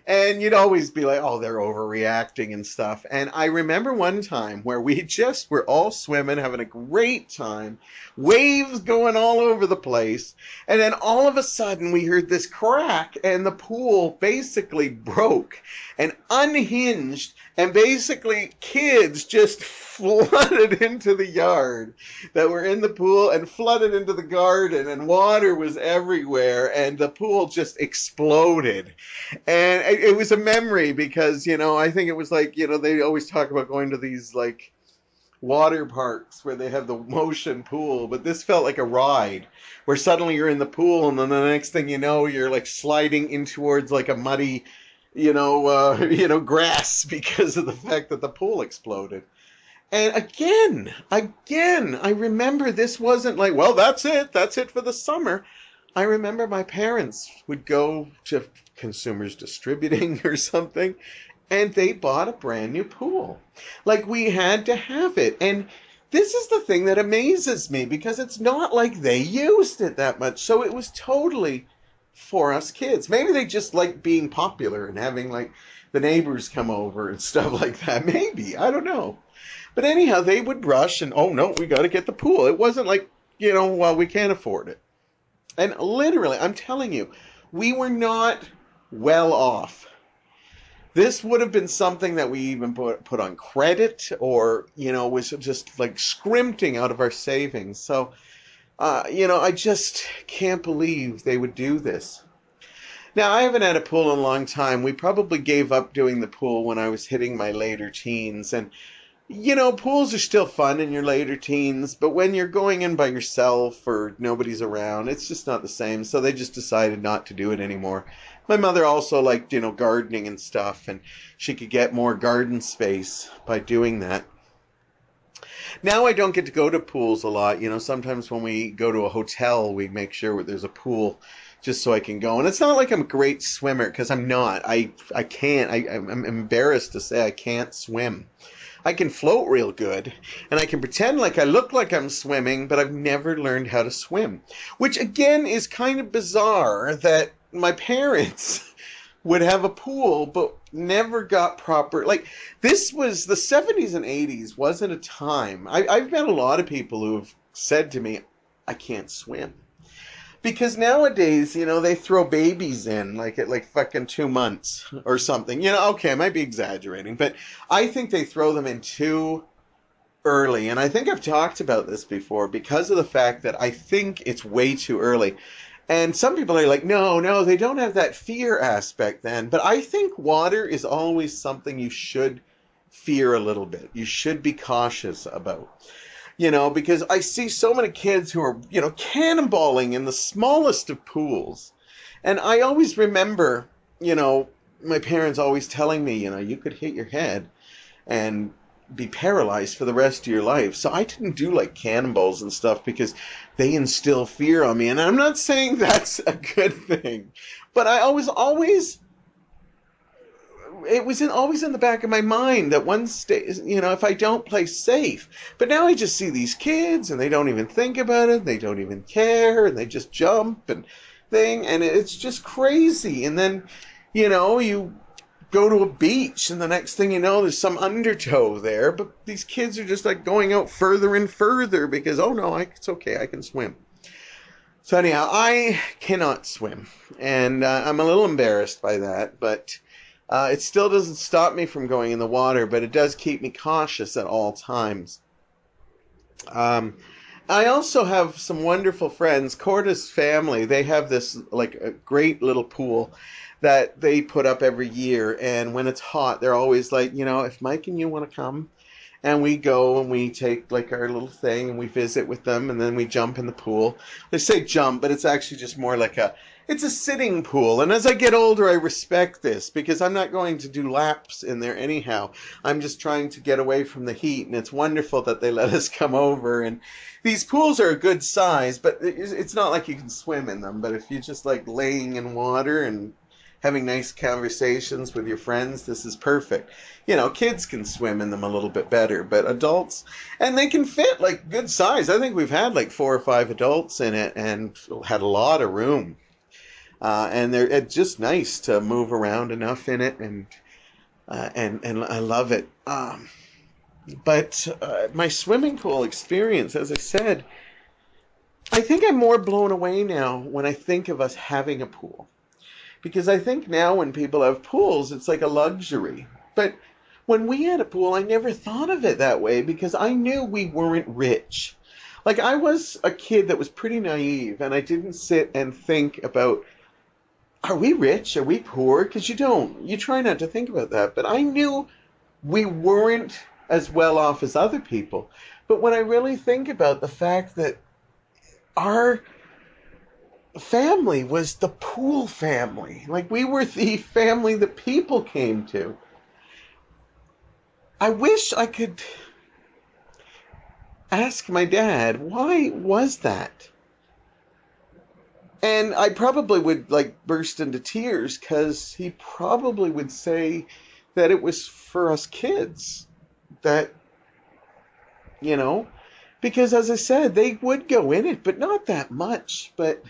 And you'd always be like, oh, they're overreacting and stuff. And I remember one time where we just were all swimming, having a great time, waves going all over the place, and then all of a sudden we heard this crack, and the pool basically broke and unhinged, and basically kids just flooded into the yard that were in the pool and flooded into the garden, and water was everywhere, and the pool just exploded. And it was a memory because, you know, I think it was like, you know, they always talk about going to these like water parks where they have the motion pool, but this felt like a ride where suddenly you're in the pool, and then the next thing you know, you're like sliding in towards like a muddy, grass because of the fact that the pool exploded. And again, I remember this wasn't like, well, that's it for the summer. I remember my parents would go to Consumers Distributing or something, and they bought a brand new pool. Like, we had to have it. And this is the thing that amazes me, because it's not like they used it that much. So it was totally for us kids. Maybe they just like being popular and having like the neighbors come over and stuff like that. Maybe, I don't know. But anyhow, they would rush and, oh no, we got to get the pool. It wasn't like, you know, well, we can't afford it. And literally, I'm telling you, we were not well off. This would have been something that we even put on credit, or, you know, was just like scrimpting out of our savings. So, I just can't believe they would do this. Now, I haven't had a pool in a long time. We probably gave up doing the pool when I was hitting my later teens. And, you know, pools are still fun in your later teens, but when you're going in by yourself or nobody's around, it's just not the same. So they just decided not to do it anymore. My mother also liked, you know, gardening and stuff, and she could get more garden space by doing that. Now I don't get to go to pools a lot. You know, sometimes when we go to a hotel, we make sure there's a pool just so I can go. And it's not like I'm a great swimmer, because I'm not. I can't. I'm embarrassed to say I can't swim. I can float real good, and I can pretend like I look like I'm swimming, but I've never learned how to swim. Which, again, is kind of bizarre that my parents would have a pool, but never got proper. Like, this was the 70s and 80s wasn't a time. I've met a lot of people who have said to me, I can't swim. Because nowadays, you know, they throw babies in, like at like fucking 2 months or something. You know, okay, I might be exaggerating, but I think they throw them in too early. And I think I've talked about this before because of the fact that I think it's way too early. And some people are like, no, they don't have that fear aspect then. But I think water is always something you should fear a little bit. You should be cautious about. You know, because I see so many kids who are, you know, cannonballing in the smallest of pools. And I always remember, you know, my parents always telling me, you know, you could hit your head and be paralyzed for the rest of your life. So I didn't do like cannonballs and stuff because they instill fear on me. And I'm not saying that's a good thing, but I always it was always in the back of my mind that you know, if I don't play safe. But now I just see these kids and they don't even think about it. They don't even care, and they just jump and and it's just crazy. And then, you know, you go to a beach and the next thing you know, there's some undertow there. But these kids are just like going out further and further because, oh no, it's okay, I can swim. So anyhow, I cannot swim. And I'm a little embarrassed by that, but it still doesn't stop me from going in the water, but it does keep me cautious at all times. And I also have some wonderful friends. Corda's family, they have this like a great little pool that they put up every year. And when it's hot, they're always like, if Mike and you want to come, and we go and we take like our little thing and we visit with them and then we jump in the pool. They say jump, but it's actually just more like it's a sitting pool. And as I get older, I respect this because I'm not going to do laps in there anyhow. I'm just trying to get away from the heat. And it's wonderful that they let us come over. And these pools are a good size, but it's not like you can swim in them. But if you're just like laying in water and having nice conversations with your friends, this is perfect. Kids can swim in them a little bit better, but adults, and they can fit like good size. I think we've had like 4 or 5 adults in it and had a lot of room. And it's just nice to move around enough in it, and I love it. But my swimming pool experience, as I said, I think I'm more blown away now when I think of us having a pool. Because I think now when people have pools, it's like a luxury. But when we had a pool, I never thought of it that way because I knew we weren't rich. Like, I was a kid that was pretty naive, and I didn't sit and think about, are we rich? Are we poor? Because you don't. You try not to think about that. But I knew we weren't as well off as other people. But when I really think about the fact that our family was the pool family. Like, we were the family that people came to. I wish I could ask my dad, why was that? And I probably would, like, burst into tears because he probably would say that it was for us kids. That, because as I said, they would go in it, but not that much. But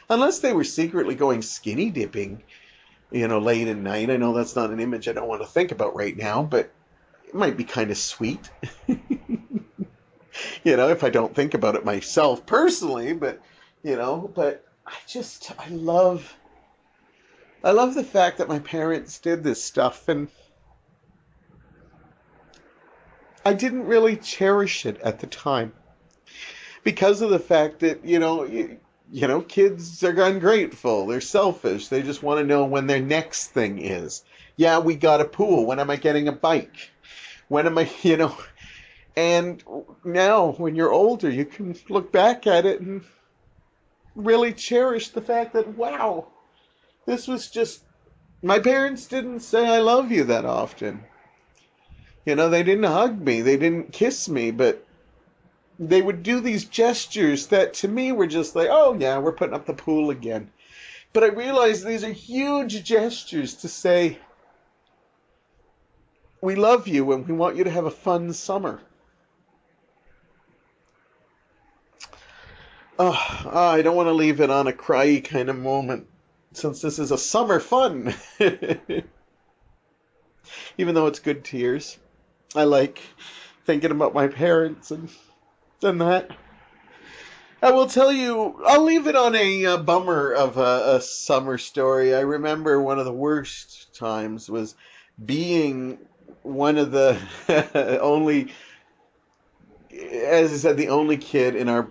unless they were secretly going skinny dipping, late at night. I know that's not an image I don't want to think about right now, but it might be kind of sweet. If I don't think about it myself personally, but I love the fact that my parents did this stuff, and I didn't really cherish it at the time because of the fact that, kids are ungrateful. They're selfish. They just want to know when their next thing is. Yeah, we got a pool. When am I getting a bike? When am I, And now, when you're older, you can look back at it and really cherish the fact that, wow, this was just, my parents didn't say I love you that often. They didn't hug me. They didn't kiss me, but they would do these gestures that to me were just like, oh yeah, we're putting up the pool again. But I realized these are huge gestures to say, we love you and we want you to have a fun summer. Oh, I don't want to leave it on a cry kind of moment, since this is a summer fun. Even though it's good tears. I like thinking about my parents and that. I will tell you, I'll leave it on a bummer of a summer story. I remember one of the worst times was being one of the only, as I said, the only kid in our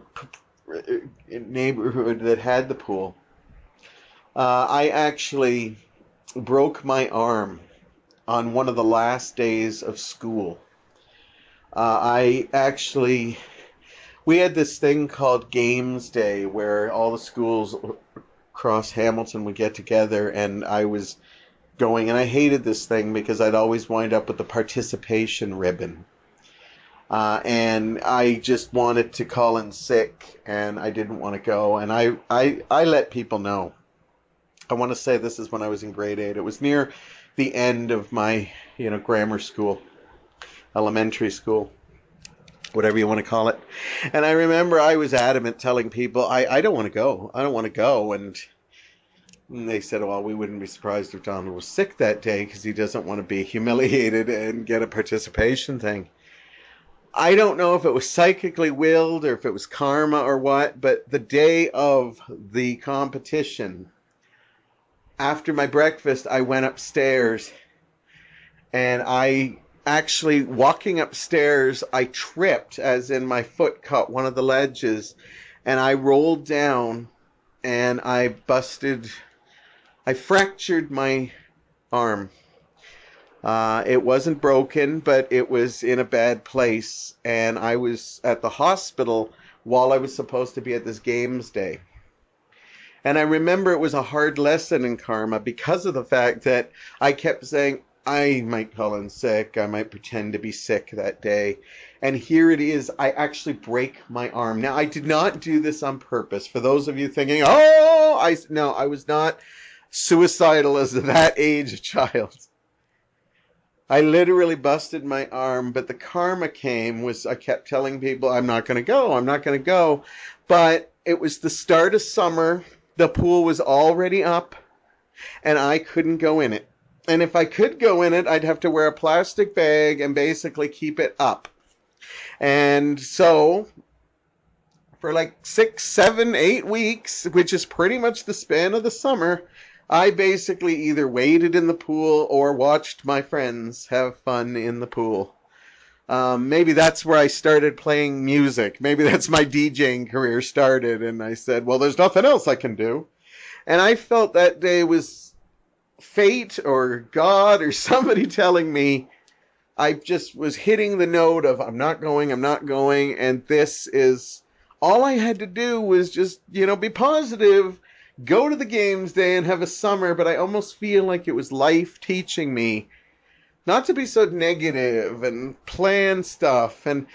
neighborhood that had the pool. I actually broke my arm on one of the last days of school. We had this thing called Games Day where all the schools across Hamilton would get together, and I was going, and I hated this thing because I'd always wind up with the participation ribbon. And I just wanted to call in sick, and I didn't want to go, and I let people know. I want to say this is when I was in grade 8. It was near the end of my, grammar school, elementary school, whatever you want to call it. And I remember I was adamant telling people, I don't want to go. I don't want to go. And they said, well, we wouldn't be surprised if Donald was sick that day because he doesn't want to be humiliated and get a participation thing. I don't know if it was psychically willed or if it was karma or what, but the day of the competition, after my breakfast, I went upstairs and I actually walking upstairs, I tripped, as in my foot caught one of the ledges, and I rolled down, and I fractured my arm. It wasn't broken, but it was in a bad place, and I was at the hospital while I was supposed to be at this games day. And I remember it was a hard lesson in karma because of the fact that I kept saying, I might call in sick, I might pretend to be sick that day. And here it is, I actually break my arm. Now, I did not do this on purpose. For those of you thinking, no, I was not suicidal as that age of child. I literally busted my arm, but the karma I kept telling people, I'm not going to go. But it was the start of summer, the pool was already up, and I couldn't go in it. And if I could go in it, I'd have to wear a plastic bag and basically keep it up. And so, for like 6, 7, 8 weeks, which is pretty much the span of the summer, I basically either waded in the pool or watched my friends have fun in the pool. Maybe that's where I started playing music. Maybe that's my DJing career started, and I said, well, there's nothing else I can do. And I felt that day was fate or God or somebody telling me I just was hitting the note of I'm not going, and this is all I had to do was just, be positive, go to the games day and have a summer, but I almost feel like it was life teaching me not to be so negative and plan stuff. And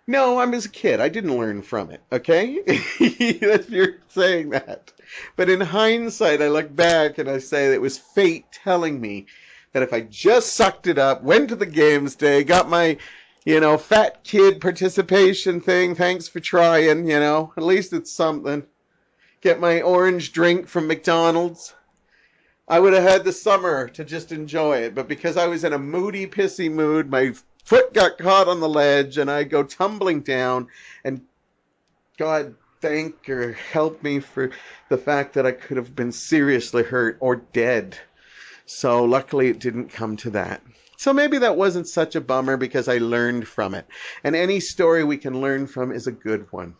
no, I was a kid. I didn't learn from it, okay? If you're saying that. But in hindsight, I look back and I say that it was fate telling me that if I just sucked it up, went to the games day, got my, fat kid participation thing, thanks for trying, at least it's something. Get my orange drink from McDonald's. I would have had the summer to just enjoy it, but because I was in a moody, pissy mood, my foot got caught on the ledge, and I go tumbling down, and God thank or help me for the fact that I could have been seriously hurt or dead. So luckily it didn't come to that. So maybe that wasn't such a bummer because I learned from it. And any story we can learn from is a good one.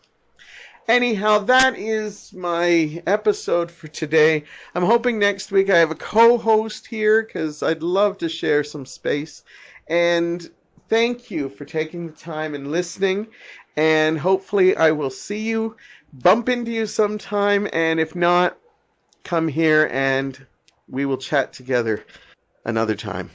Anyhow, that is my episode for today. I'm hoping next week I have a co-host here because I'd love to share some space. And thank you for taking the time and listening. And hopefully I will see you, bump into you sometime. And if not, come here and we will chat together another time.